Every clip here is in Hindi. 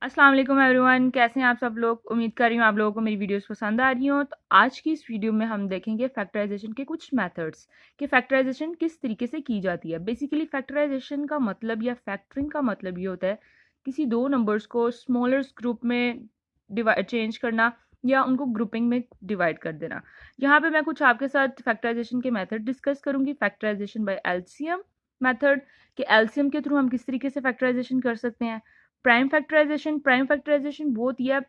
अस्सलाम वालेकुम एवरीवन, कैसे हैं आप सब लोग। उम्मीद कर रही हूँ आप लोगों को मेरी वीडियोस पसंद आ रही हों। तो आज की इस वीडियो में हम देखेंगे फैक्टराइजेशन के कुछ मेथड्स कि फैक्टराइजेशन किस तरीके से की जाती है। बेसिकली फैक्टराइजेशन का मतलब या फैक्टरिंग का मतलब ये होता है किसी दो नंबर्स को स्मॉलर्स ग्रुप में डिवाइड चेंज करना या उनको ग्रुपिंग में डिवाइड कर देना। यहाँ पे मैं कुछ आपके साथ फैक्टराइजेशन के मेथड डिस्कस करूंगी। फैक्टराइजेशन बाय एलसीएम मेथड कि एलसीएम के थ्रू हम किस तरीके से फैक्टराइजेशन कर सकते हैं। प्राइम फैक्टराइजेशन वो होती है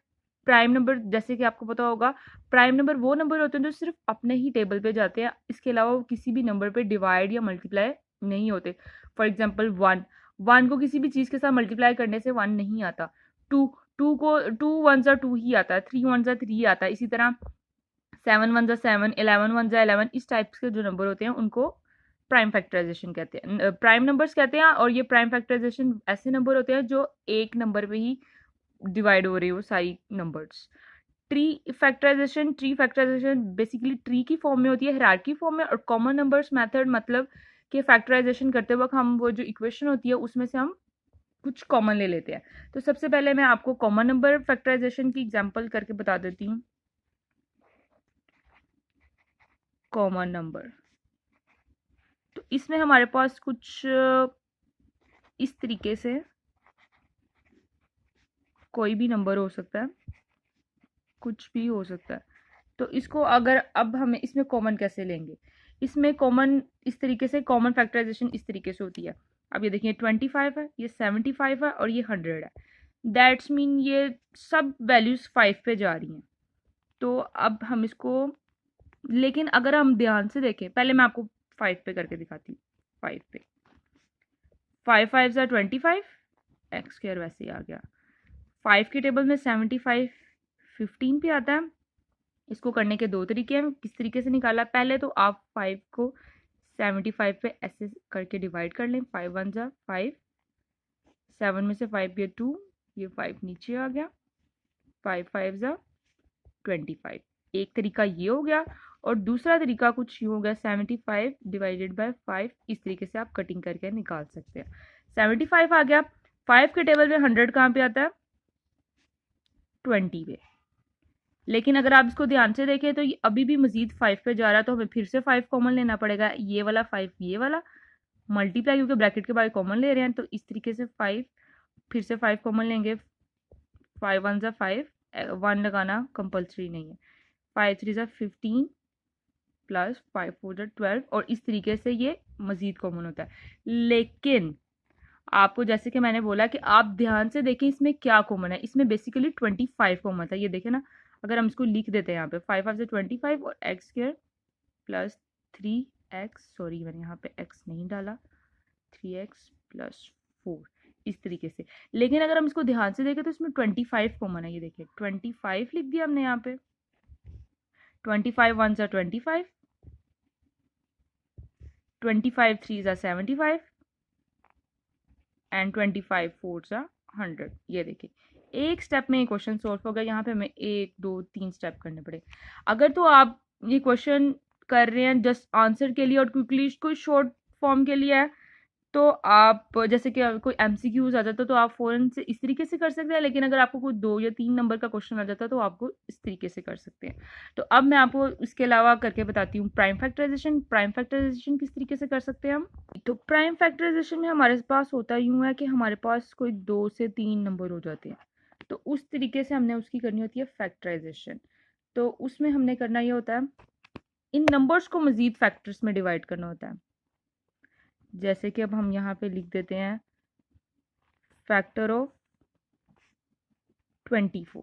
प्राइम नंबर, जैसे कि आपको पता होगा प्राइम नंबर वो नंबर होते हैं जो सिर्फ अपने ही टेबल पे जाते हैं, इसके अलावा वो किसी भी नंबर पे डिवाइड या मल्टीप्लाई नहीं होते। फॉर एग्जांपल वन को किसी भी चीज़ के साथ मल्टीप्लाई करने से वन नहीं आता। टू टू को टू वन ज़ा टू ही आता है, थ्री वन ज़ा थ्री आता है। इसी तरह सेवन वन ज़ा सेवन, 11 1 ज़ा 11, इस टाइप के जो नंबर होते हैं उनको प्राइम फैक्टराइजेशन कहते हैं, प्राइम नंबर्स कहते हैं। और ये प्राइम फैक्टराइजेशन ऐसे नंबर होते हैं जो एक नंबर पे ही डिवाइड हो रही हो सारी numbers. Tree factorization basically tree की फॉर्म में होती है, हायरार्की फॉर्म में। और कॉमन नंबर्स मेथड मतलब कि फैक्टराइजेशन करते वक्त हम वो जो इक्वेशन होती है उसमें से हम कुछ कॉमन ले लेते हैं। तो सबसे पहले मैं आपको कॉमन नंबर फैक्टराइजेशन की एग्जांपल करके बता देती हूँ। कॉमन नंबर, तो इसमें हमारे पास कुछ इस तरीके से कोई भी नंबर हो सकता है, कुछ भी हो सकता है। तो इसको अगर अब हमें इसमें कॉमन कैसे लेंगे, इसमें कॉमन इस तरीके से, कॉमन फैक्टराइजेशन इस तरीके से होती है। अब ये देखिए 25 है, ये 75 है और ये 100 है। दैट्स मीन ये सब वैल्यूज 5 पे जा रही हैं। तो अब हम इसको, लेकिन अगर हम ध्यान से देखें, पहले मैं आपको 5 पे करके दिखाती हूँ। 5 पे 5 5 ज़ा 25, एक्स स्क्वायर वैसे ही आ गया। 5 के टेबल में 75 15 पे आता है। इसको करने के दो तरीके हैं, किस तरीके से निकाला। पहले तो आप 5 को 75 पे ऐसे करके डिवाइड कर लें। 5 1 ज़ा 5, 7 में से 5 ये 2, ये 5 नीचे आ गया। 5 5 ज़ा 25। एक तरीका ये हो गया और दूसरा तरीका कुछ यूँ हो गया, 75 डिवाइडेड बाय 5। इस तरीके से आप कटिंग करके निकाल सकते हैं। 75 आ गया। 5 के टेबल में 100 कहाँ पे आता है, 20 पे। लेकिन अगर आप इसको ध्यान से देखें तो ये अभी भी मजीद 5 पे जा रहा है, तो हमें फिर से 5 कॉमन लेना पड़ेगा। ये वाला 5 ये वाला मल्टीप्लाई, क्योंकि ब्रैकेट के बाद कॉमन ले रहे हैं, तो इस तरीके से 5 फिर से 5 कॉमन लेंगे। 5 1 ज़ा 5, 1 लगाना कंपलसरी नहीं है। 5 3 ज़ा 15 प्लस 5 4 ज़ा 12, और इस तरीके से ये मजीद कॉमन होता है। लेकिन आपको जैसे कि मैंने बोला कि आप ध्यान से देखें इसमें क्या कॉमन है। इसमें बेसिकली 25 कॉमन था, ये देखें ना। अगर हम इसको लिख देते हैं यहाँ पे 5 5 से 25 और x square plus 3x, sorry मैंने यहाँ पे x नहीं डाला, 3x प्लस 4, इस तरीके से। लेकिन अगर हम इसको ध्यान से देखें तो इसमें 25 कॉमन है, ये देखिए 25 लिख दिया हमने यहाँ पे। 25 1 ज़ा 25, 25 3 ज़ा 75 एंड 25 4 ज़ा 100। ये देखिए एक स्टेप में ये क्वेश्चन सॉल्व हो गया। यहाँ पे हमें 1 2 3 स्टेप करने पड़े। अगर तो आप ये क्वेश्चन कर रहे हैं जस्ट आंसर के लिए और क्विकली कोई शॉर्ट फॉर्म के लिए है, तो आप जैसे कि कोई एमसीक्यूज आ जाता है तो आप फ़ौरन से इस तरीके से कर सकते हैं। लेकिन अगर आपको कोई 2 या 3 नंबर का क्वेश्चन आ जाता है तो आपको इस तरीके से कर सकते हैं। तो अब मैं आपको इसके अलावा करके बताती हूँ प्राइम फैक्टराइजेशन। प्राइम फैक्टराइजेशन किस तरीके से कर सकते हैं हम। तो प्राइम फैक्टराइजेशन में हमारे पास होता यूँ है कि हमारे पास कोई 2 से 3 नंबर हो जाते हैं, तो उस तरीके से हमने उसकी करनी होती है फैक्टराइजेशन। तो उसमें हमने करना ये होता है, इन नंबर्स को मजीद फैक्टर्स में डिवाइड करना होता है। जैसे कि अब हम यहाँ पे लिख देते हैं फैक्टर ऑफ 24।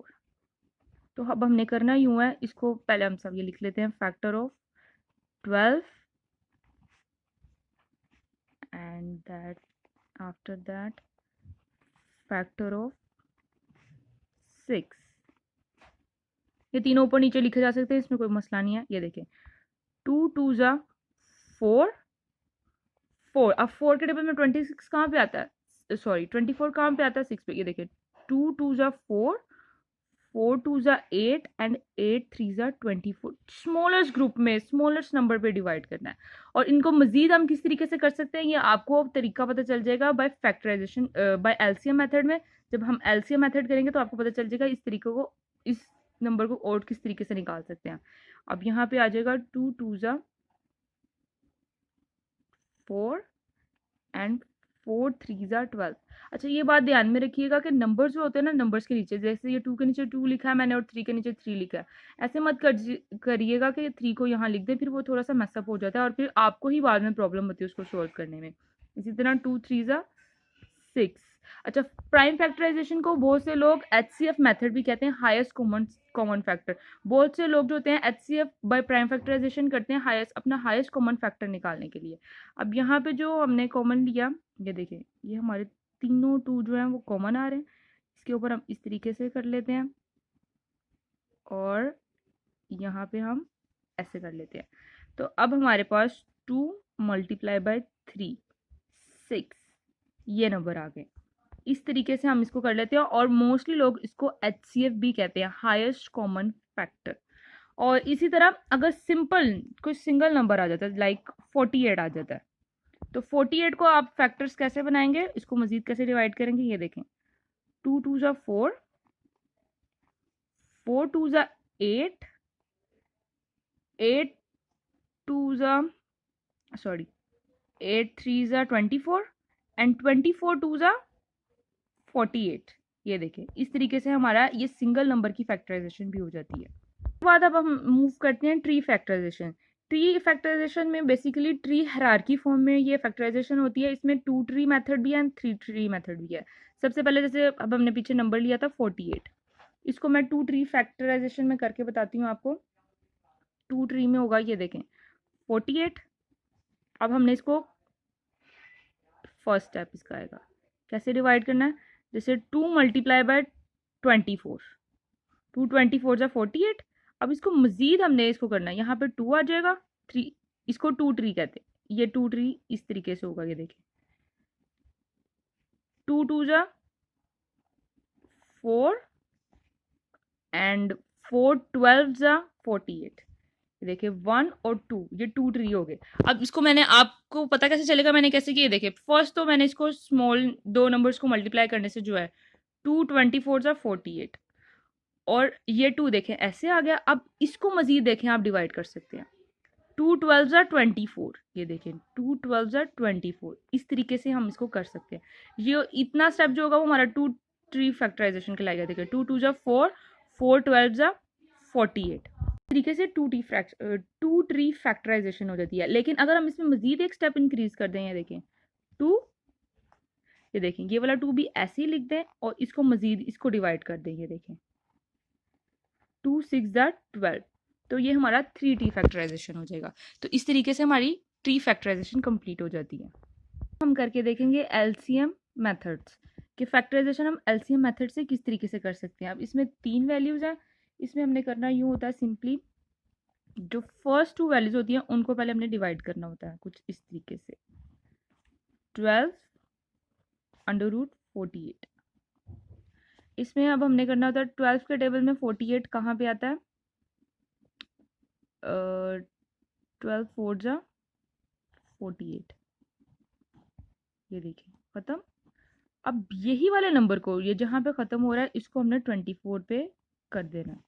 तो अब हमने करना यूँ है, इसको पहले हम सब ये लिख लेते हैं, factor of 12 and that after that factor of 6। ये तीनों ऊपर नीचे लिखे जा सकते हैं, इसमें कोई मसला नहीं है। ये देखें 2 2 ज़ा 4 4। अब 4 के टेबल में 26 कहाँ पे आता है, सॉरी 24 कहाँ पे आता है, 6 पे। ये देखिए 2 2 ज़ा 4, 4 2 ज़ा 8 एंड 8 3 ज़ा 24। स्मॉलेस्ट ग्रुप में स्मॉलेस्ट नंबर पे डिवाइड करना है। और इनको मजीद हम किस तरीके से कर सकते हैं, ये आपको तरीका पता चल जाएगा by factorization, by LCM method में, जब हम एलसीएम मेथड करेंगे तो आपको पता चल जाएगा इस तरीके को, इस नंबर को और किस तरीके से निकाल सकते हैं। अब यहाँ पे आ जाएगा 2 2 जा 4 एंड 4 3 जा 12। अच्छा ये बात ध्यान में रखिएगा कि नंबर्स जो होते हैं ना, नंबर्स के नीचे, जैसे ये 2 के नीचे 2 लिखा है मैंने और 3 के नीचे 3 लिखा है, ऐसे मत करिएगा कि 3 को यहाँ लिख दें, फिर वो थोड़ा सा मैसअप हो जाता है और फिर आपको ही बाद में प्रॉब्लम होती है उसको सोल्व करने में। इसी तरह 2 3 जा 6। अच्छा, प्राइम फैक्टराइजेशन को बहुत से लोग HCF मेथड भी कहते हैं, हाईएस्ट कॉमन फैक्टर। बहुत से लोग जो होते हैं HCF बाय प्राइम फैक्टराइजेशन करते हैं अपना हाईएस्ट कॉमन फैक्टर निकालने के लिए। अब यहाँ पे जो हमने कॉमन लिया, ये देखिए ये हमारे तीनों 2 जो हैं वो कॉमन आ रहे हैं। इसके ऊपर हम इस तरीके से कर लेते हैं और यहाँ पे हम ऐसे कर लेते हैं। तो अब हमारे पास 2 मल्टीप्लाई बाय 3 6 ये नंबर आ गए। इस तरीके से हम इसको कर लेते हैं और मोस्टली लोग इसको HCF भी कहते हैं, हाईएस्ट कॉमन फैक्टर। और इसी तरह अगर सिंपल कोई सिंगल नंबर आ जाता है लाइक 48 आ जाता है, तो 48 को आप फैक्टर्स कैसे बनाएंगे, इसको मजीद कैसे डिवाइड करेंगे, ये देखें 2 2 जा 4 4 2 जा 8 8 2 जा 8 3 जा 24 एंड 24 2 जा 48। ये देखें इस तरीके से हमारा ये सिंगल नंबर की फैक्टराइजेशन भी हो जाती है। उसके बाद अब हम मूव करते हैं ट्री फैक्टराइजेशन। ट्री फैक्टराइजेशन में बेसिकली ट्री हायरार्की फॉर्म में ये फैक्टराइजेशन होती है। इसमें 2 ट्री मेथड भी है एंड 3 ट्री मेथड भी है। सबसे पहले जैसे अब हमने पीछे नंबर लिया था 48, इसको मैं 2 ट्री फैक्टराइजेशन में करके बताती हूँ आपको। 2 ट्री में होगा, ये देखें 48। अब हमने इसको फर्स्ट स्टेप इसका आएगा, कैसे डिवाइड करना है, जैसे 2 मल्टीप्लाई बाय 24, 2 24 जा 48। अब इसको मजीद हमने इसको करना है, यहाँ पे 2 आ जाएगा 3, इसको 2 ट्री कहते हैं। ये 2 ट्री इस तरीके से होगा, ये देखिए 2 2 जा 4 एंड 4 12 जा 48। देखिए 1 और 2 ये 2 ट्री हो गए। अब इसको मैंने, आपको पता कैसे चलेगा मैंने कैसे किया, देखिए फर्स्ट तो मैंने इसको स्मॉल 2 नंबर्स को मल्टीप्लाई करने से जो है 2 24 जा 48 और ये 2 देखें ऐसे आ गया। अब इसको मजीद देखें आप डिवाइड कर सकते हैं, 2 12 जा 24, ये देखें 2 12 जा 24। इस तरीके से हम इसको कर सकते हैं। ये इतना स्टेप जो होगा वो हमारा 2 ट्री फैक्टराइजेशन के लाएगा। देखिए 2 2 जा 4 4 12 जा 48। तरीके से 2 ट्री फैक्टराइजेशन हो जाती है। लेकिन अगर हम इसमें मजीद एक स्टेप इंक्रीज कर दें, ये देखें 2, ये देखें ये वाला 2 भी ऐसे ही लिख दें और इसको मजीद इसको डिवाइड कर दें, ये देखें 2 6 जा 12। तो ये हमारा 3 ट्री फैक्टराइजेशन हो जाएगा। तो इस तरीके से हमारी ट्री फैक्टराइजेशन कंप्लीट हो जाती है। हम करके देखेंगे एलसीएम मेथड्स कि फैक्टराइजेशन हम एलसीएम मेथड से किस तरीके से कर सकते हैं। अब इसमें 3 वैल्यूज हैं, इसमें हमने करना यूँ होता है, सिंपली जो फर्स्ट 2 वैल्यूज होती हैं उनको पहले हमने डिवाइड करना होता है कुछ इस तरीके से, 12 अंडर रूट 48। इसमें अब हमने करना होता है 12 के टेबल में 48 कहाँ पे आता है, 12 4 जा 48, ये देखिए खत्म। अब यही वाले नंबर को, ये जहाँ पे खत्म हो रहा है, इसको हमने 24 पे कर देना है,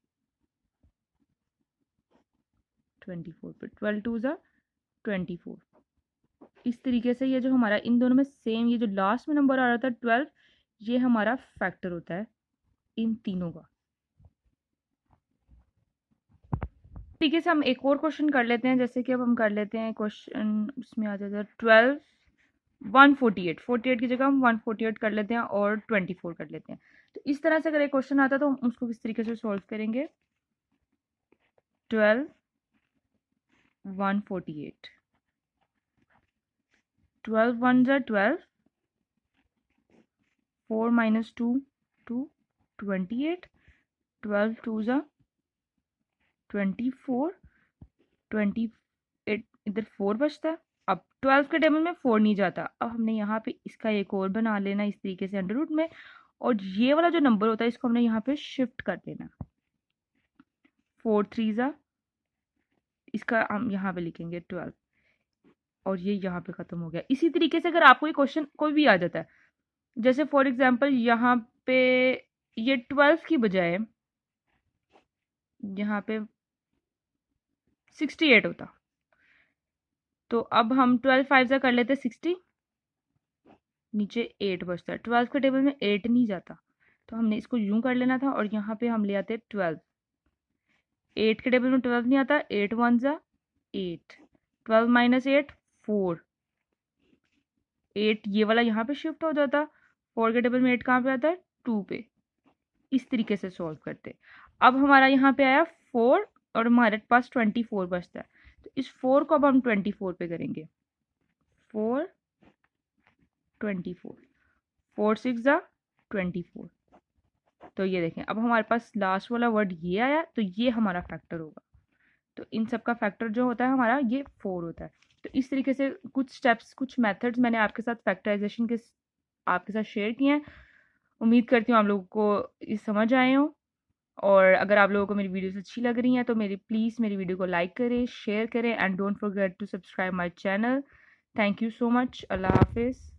24 पे 12 2 जा 24। इस तरीके से ये जो हमारा इन दोनों में सेम, ये जो लास्ट में नंबर आ रहा था 12, ये हमारा फैक्टर होता है इन तीनों का। तरीके से हम एक और क्वेश्चन कर लेते हैं, जैसे कि अब हम कर लेते हैं क्वेश्चन, उसमें आ जाता है 12 148, 48 की जगह हम 148 कर लेते हैं और 24 कर लेते हैं। तो इस तरह से अगर एक क्वेश्चन आता है तो हम उसको किस तरीके से सॉल्व करेंगे, 12 148, 12 1 जा 12, 4 माइनस 2 2 28, 12 2 जा 24, 28 इधर 4 बचता है। अब 12 के टेबल में 4 नहीं जाता, अब हमने यहाँ पे इसका एक और बना लेना इस तरीके से अंडर रूट में, और ये वाला जो नंबर होता है इसको हमने यहाँ पे शिफ्ट कर देना, 4 3 जा, इसका हम यहाँ पे लिखेंगे 12 और ये यहाँ पे खत्म हो गया। इसी तरीके से अगर आपको ये क्वेश्चन कोई भी आ जाता है, जैसे फॉर एग्जांपल यहाँ पे ये 12 की बजाय यहाँ पे 68 होता, तो अब हम 12 5 से कर लेते 60, नीचे 8 बचता है। 12 के टेबल में 8 नहीं जाता, तो हमने इसको यूं कर लेना था और यहाँ पे हम ले आते 12। 8 के टेबल में 12 नहीं आता, 8 1 जा 8, 12 माइनस 8 4, 8 ये वाला यहाँ पे शिफ्ट हो जाता, 4 के टेबल में 8 कहाँ पे आता है, 2 पे। इस तरीके से सॉल्व करते। अब हमारा यहाँ पे आया 4 और हमारे पास 24 बचता है, तो इस 4 को अब हम 24 पे करेंगे। 4 24, 4 6 जा 24। तो ये देखें, अब हमारे पास लास्ट वाला वर्ड ये आया, तो ये हमारा फैक्टर होगा। तो इन सब का फैक्टर जो होता है हमारा ये 4 होता है। तो इस तरीके से कुछ स्टेप्स, कुछ मेथड्स मैंने आपके साथ फैक्टराइजेशन के आपके साथ शेयर किए हैं। उम्मीद करती हूँ आप लोगों को ये समझ आए हो। और अगर आप लोगों को मेरी वीडियोस अच्छी लग रही हैं तो प्लीज़ मेरी वीडियो को लाइक करें, शेयर करें and don't forget to subscribe my channel. Thank you so much. अल्लाह हाफिज़।